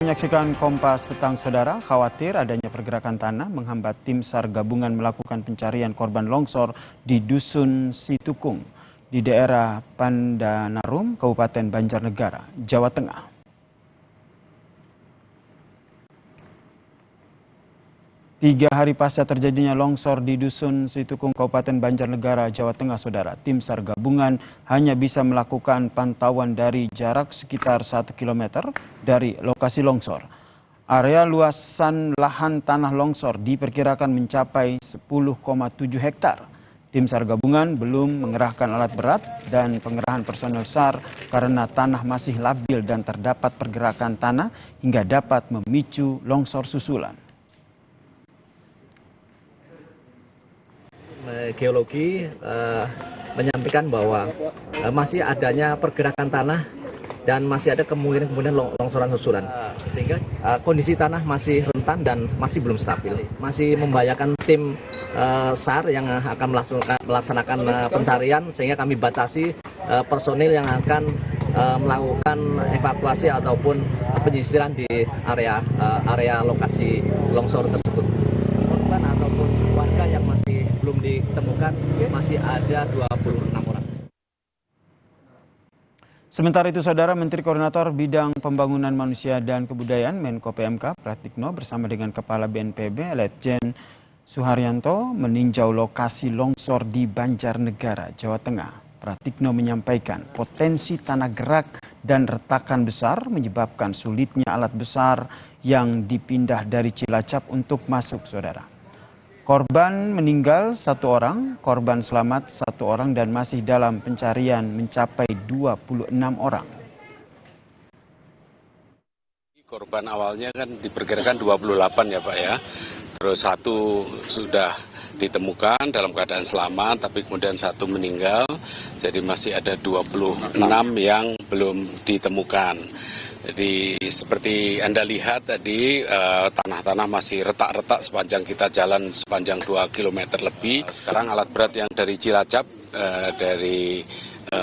menyaksikan Kompas Petang, Saudara. Khawatir adanya pergerakan tanah menghambat tim SAR gabungan melakukan pencarian korban longsor di Dusun Situkung di daerah Pandanarum, Kabupaten Banjarnegara, Jawa Tengah. Tiga hari pasca terjadinya longsor di Dusun Situkung, Kabupaten Banjarnegara, Jawa Tengah, Saudara, tim SAR gabungan hanya bisa melakukan pantauan dari jarak sekitar 1 km dari lokasi longsor. Area luasan lahan tanah longsor diperkirakan mencapai 10,7 hektar. Tim SAR gabungan belum mengerahkan alat berat dan pengerahan personel SAR karena tanah masih labil dan terdapat pergerakan tanah hingga dapat memicu longsor susulan. Geologi menyampaikan bahwa masih adanya pergerakan tanah dan masih ada kemungkinan longsoran susulan, sehingga kondisi tanah masih rentan dan masih belum stabil, masih membahayakan tim SAR yang akan melaksanakan pencarian, sehingga kami batasi personil yang akan melakukan evakuasi ataupun penyisiran di area lokasi longsor tersebut. Korban ataupun warga yang masih belum ditemukan masih ada 26 orang. Sementara itu, Saudara, Menteri Koordinator Bidang Pembangunan Manusia dan Kebudayaan Menko PMK Pratikno bersama dengan Kepala BNPB Letjen Suharyanto meninjau lokasi longsor di Banjarnegara, Jawa Tengah. Pratikno menyampaikan potensi tanah gerak dan retakan besar menyebabkan sulitnya alat besar yang dipindah dari Cilacap untuk masuk, Saudara. Korban meninggal 1 orang, korban selamat 1 orang dan masih dalam pencarian mencapai 26 orang. Korban awalnya kan diperkirakan 28 ya Pak ya. Terus 1 sudah ditemukan dalam keadaan selamat, tapi kemudian 1 meninggal. Jadi masih ada 26 yang belum ditemukan. Jadi seperti Anda lihat tadi, tanah-tanah masih retak-retak sepanjang kita jalan sepanjang 2 km lebih. Sekarang alat berat yang dari Cilacap, dari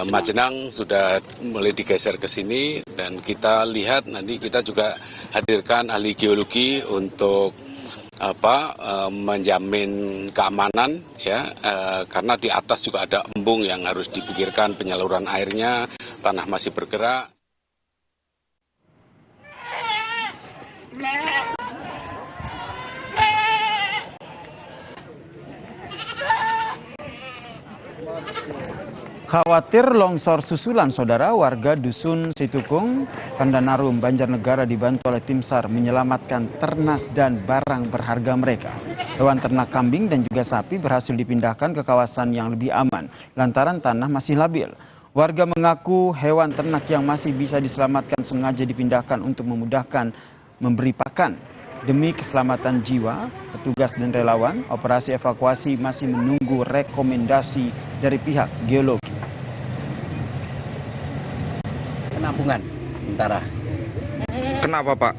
Majenang sudah mulai digeser ke sini, dan kita lihat nanti kita juga hadirkan ahli geologi untuk menjamin keamanan ya, karena di atas juga ada embung yang harus dipikirkan penyaluran airnya, tanah masih bergerak. Khawatir longsor susulan, Saudara, warga Dusun Situkung, Pandanarum, Banjarnegara dibantu oleh tim SAR menyelamatkan ternak dan barang berharga mereka. Hewan ternak kambing dan juga sapi berhasil dipindahkan ke kawasan yang lebih aman lantaran tanah masih labil. Warga mengaku hewan ternak yang masih bisa diselamatkan sengaja dipindahkan untuk memudahkan memberi pakan. Demi keselamatan jiwa, petugas dan relawan, operasi evakuasi masih menunggu rekomendasi dari pihak geologi. Penampungan sementara. Kenapa Pak?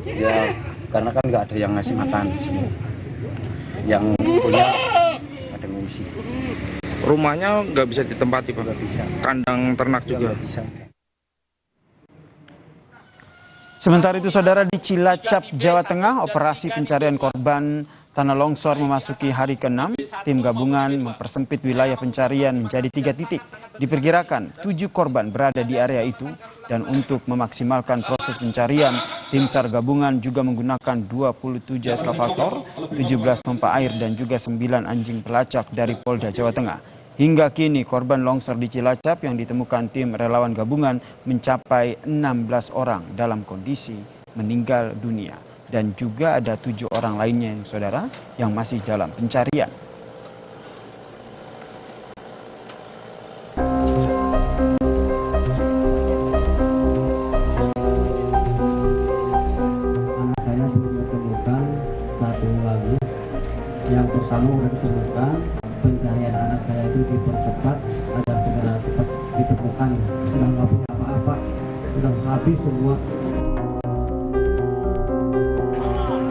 Ya karena kan nggak ada yang ngasih makan di sini. Yang punya ada mengungsi. Rumahnya nggak bisa ditempati Pak? Nggak bisa. Kandang ternak juga? Nggak bisa. Sementara itu, Saudara, di Cilacap, Jawa Tengah, operasi pencarian korban tanah longsor memasuki hari ke-6. Tim gabungan mempersempit wilayah pencarian menjadi 3 titik. Diperkirakan 7 korban berada di area itu. Dan untuk memaksimalkan proses pencarian, tim SAR gabungan juga menggunakan 27 eskavator, 17 pompa air dan juga 9 anjing pelacak dari Polda Jawa Tengah. Hingga kini korban longsor di Cilacap yang ditemukan tim relawan gabungan mencapai 16 orang dalam kondisi meninggal dunia. Dan juga ada 7 orang lainnya, Saudara, yang masih dalam pencarian. Saya belum ditemukan 1 lagi. Yang pertama sudah ditemukan. Pencarian anak saya itu dipercepat agar segera cepat ditemukan. Sudah nggak punya apa-apa, sudah habis semua.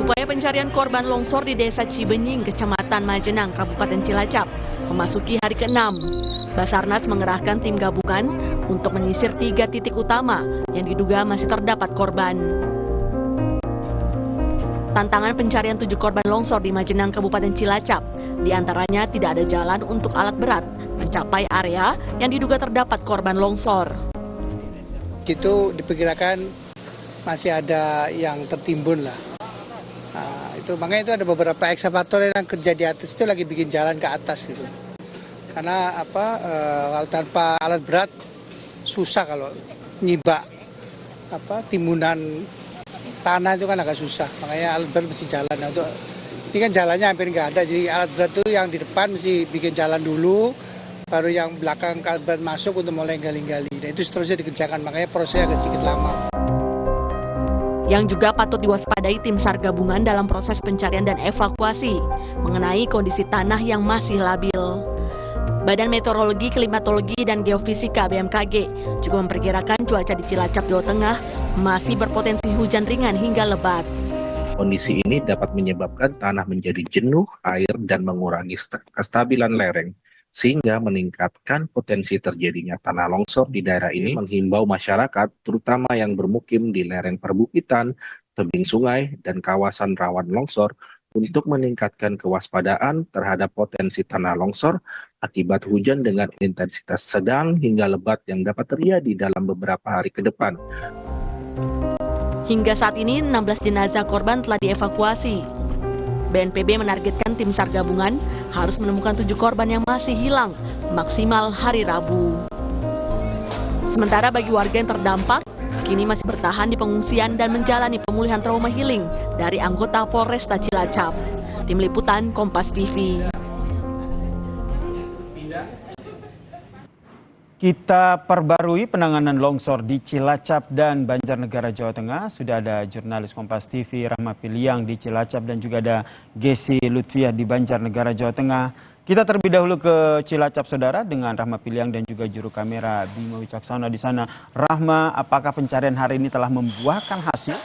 Upaya pencarian korban longsor di Desa Cibenying, Kecamatan Majenang, Kabupaten Cilacap, memasuki hari ke-6. Basarnas mengerahkan tim gabungan untuk menyisir 3 titik utama yang diduga masih terdapat korban. tantangan pencarian 7 korban longsor di Majenang, Kabupaten Cilacap. Di antaranya tidak ada jalan untuk alat berat mencapai area yang diduga terdapat korban longsor. Itu diperkirakan masih ada yang tertimbun lah. Nah, makanya itu ada beberapa ekskavator yang kerja di atas itu lagi bikin jalan ke atas gitu. Karena kalau tanpa alat berat susah kalau nyibak timbunan tanah itu kan agak susah. Makanya alat berat mesti jalan. Nah, ini kan jalannya hampir nggak ada. Jadi alat berat itu yang di depan mesti bikin jalan dulu, baru yang belakang alat berat masuk untuk mulai gali-gali. Nah, itu seterusnya dikerjakan. Makanya prosesnya agak sedikit lama. Yang juga patut diwaspadai tim SAR gabungan dalam proses pencarian dan evakuasi mengenai kondisi tanah yang masih labil. Badan Meteorologi, Klimatologi, dan Geofisika BMKG juga memperkirakan cuaca di Cilacap, Jawa Tengah masih berpotensi hujan ringan hingga lebat. Kondisi ini dapat menyebabkan tanah menjadi jenuh air dan mengurangi kestabilan lereng, sehingga meningkatkan potensi terjadinya tanah longsor di daerah ini. Menghimbau masyarakat, terutama yang bermukim di lereng perbukitan, tebing sungai, dan kawasan rawan longsor, untuk meningkatkan kewaspadaan terhadap potensi tanah longsor akibat hujan dengan intensitas sedang hingga lebat yang dapat terjadi dalam beberapa hari ke depan. Hingga saat ini 16 jenazah korban telah dievakuasi. BNPB menargetkan tim SAR gabungan harus menemukan 7 korban yang masih hilang maksimal hari Rabu. Sementara bagi warga yang terdampak, kini masih bertahan di pengungsian dan menjalani pemulihan trauma healing dari anggota Polresta Cilacap. Tim Liputan Kompas TV. Kita perbarui penanganan longsor di Cilacap dan Banjarnegara, Jawa Tengah. Sudah ada jurnalis Kompas TV Rahma Piliang di Cilacap dan juga ada Gesi Lutfiah di Banjarnegara, Jawa Tengah. Kita terlebih dahulu ke Cilacap, saudara, dengan Rahma Piliang dan juga juru kamera Bima Wicaksono di sana. Rahma, apakah pencarian hari ini telah membuahkan hasil?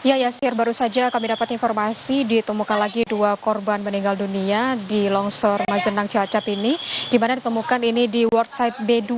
Ya, Yasir, baru saja kami dapat informasi ditemukan lagi 2 korban meninggal dunia di longsor Majenang Cilacap ini, di mana ditemukan ini di World Site B2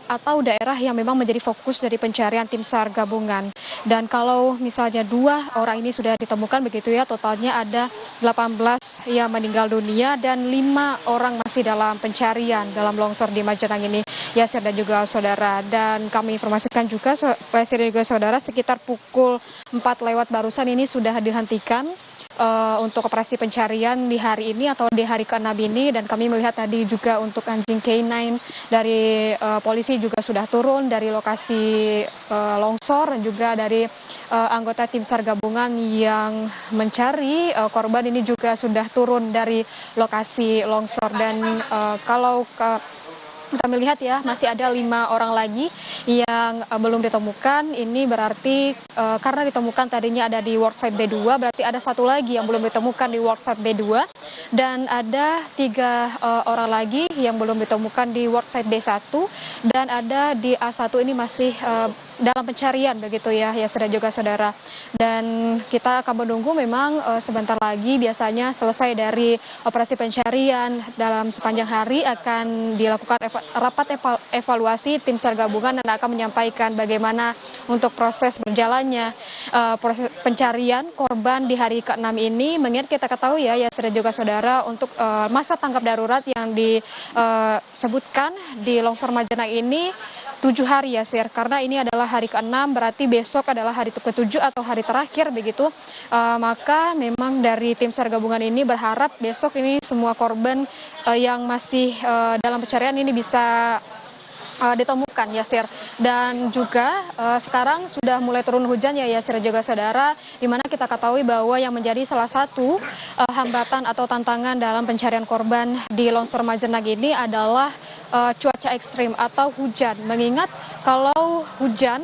atau daerah yang memang menjadi fokus dari pencarian tim SAR gabungan. Dan kalau misalnya 2 orang ini sudah ditemukan begitu ya, totalnya ada 18 yang meninggal dunia dan 5 orang masih dalam pencarian dalam longsor di Majenang ini, Yasir dan juga saudara. Dan kami informasikan juga, Yasir dan juga saudara, sekitar pukul 4 lewat barusan ini sudah dihentikan untuk operasi pencarian di hari ini atau di hari ke-6 ini. Dan kami melihat tadi juga untuk anjing K9 dari polisi juga sudah turun dari lokasi longsor, dan juga dari anggota tim SAR gabungan yang mencari korban ini juga sudah turun dari lokasi longsor. Dan kalau kita melihat ya, masih ada 5 orang lagi yang belum ditemukan. Ini berarti karena ditemukan tadinya ada di World Site B2, berarti ada 1 lagi yang belum ditemukan di World Site B2, dan ada 3 orang lagi yang belum ditemukan di World Site B1, dan ada di A1 ini masih dalam pencarian begitu ya, sudah juga saudara. Dan kita akan menunggu memang sebentar lagi biasanya selesai dari operasi pencarian dalam sepanjang hari akan dilakukan rapat evaluasi tim SAR gabungan dan akan menyampaikan bagaimana untuk proses berjalannya proses pencarian korban di hari ke-6 ini. Mengingat kita ketahui ya sudah juga saudara, untuk masa tanggap darurat yang disebutkan di longsor Majenang ini 7 hari ya, Sir, karena ini adalah hari ke-6, berarti besok adalah hari ke-7 atau hari terakhir begitu. Maka memang dari tim SAR gabungan ini berharap besok ini semua korban yang masih dalam pencarian ini bisa ditemukan ya, Sir. Dan juga sekarang sudah mulai turun hujan ya, Sir juga saudara, di mana kita ketahui bahwa yang menjadi salah satu hambatan atau tantangan dalam pencarian korban di longsor Majenang ini adalah cuaca ekstrim atau hujan. Mengingat kalau hujan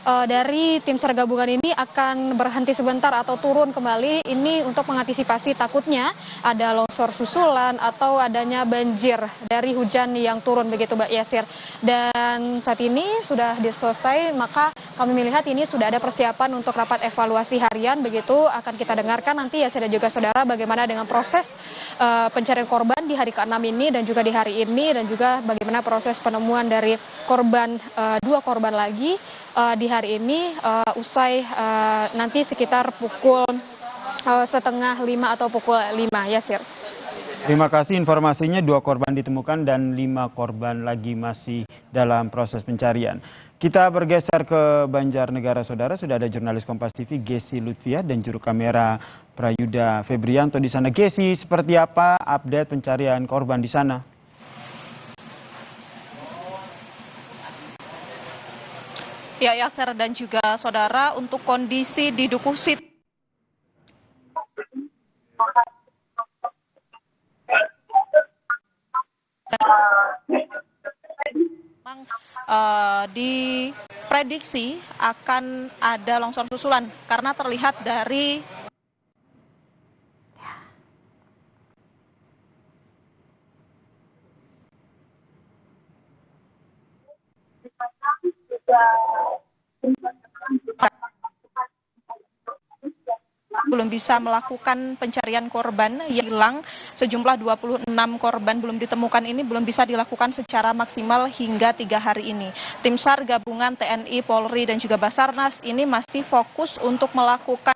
dari tim SAR gabungan ini akan berhenti sebentar atau turun kembali, ini untuk mengantisipasi takutnya ada longsor susulan atau adanya banjir dari hujan yang turun begitu, Mbak Yasir. Dan saat ini sudah selesai, maka kami melihat ini sudah ada persiapan untuk rapat evaluasi harian, begitu akan kita dengarkan nanti ya dan juga saudara bagaimana dengan proses pencarian korban di hari ke-6 ini dan juga di hari ini, dan juga bagaimana proses penemuan dari korban, 2 korban lagi di hari ini usai nanti sekitar pukul 4:30 atau pukul 5 ya Sir. Terima kasih informasinya, 2 korban ditemukan dan 5 korban lagi masih dalam proses pencarian. Kita bergeser ke Banjarnegara, saudara. Sudah ada jurnalis Kompas TV Gesi Lutfiah dan juru kamera Prayuda Febrianto di sana. Gesi, seperti apa update pencarian korban di sana? Ya, Yasser dan juga saudara, untuk kondisi di Dukuh Situ memang diprediksi akan ada longsor susulan karena terlihat dari belum bisa melakukan pencarian korban yang hilang. Sejumlah 26 korban belum ditemukan ini belum bisa dilakukan secara maksimal hingga 3 hari ini. Tim SAR gabungan TNI, Polri dan juga Basarnas ini masih fokus untuk melakukan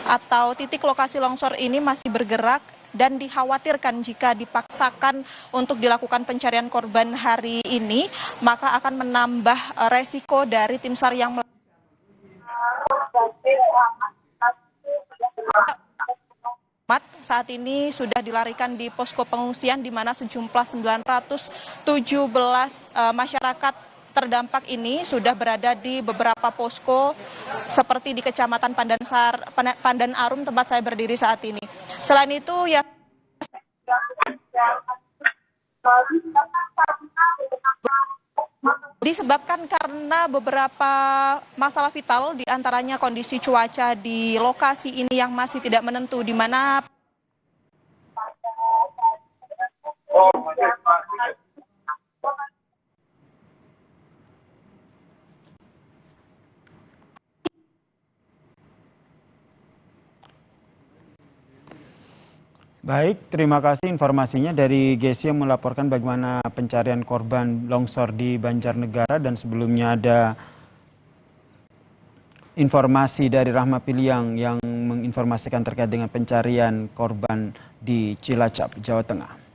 atau titik lokasi longsor ini masih bergerak dan dikhawatirkan jika dipaksakan untuk dilakukan pencarian korban hari ini maka akan menambah resiko dari tim SAR yang saat ini sudah dilarikan di posko pengungsian di mana sejumlah 917 masyarakat terdampak ini sudah berada di beberapa posko seperti di Kecamatan Pandan Arum tempat saya berdiri saat ini. Selain itu ya disebabkan karena beberapa masalah vital diantaranya kondisi cuaca di lokasi ini yang masih tidak menentu di mana Baik, terima kasih informasinya dari Gesi yang melaporkan bagaimana pencarian korban longsor di Banjarnegara, dan sebelumnya ada informasi dari Rahma Piliang yang menginformasikan terkait dengan pencarian korban di Cilacap, Jawa Tengah.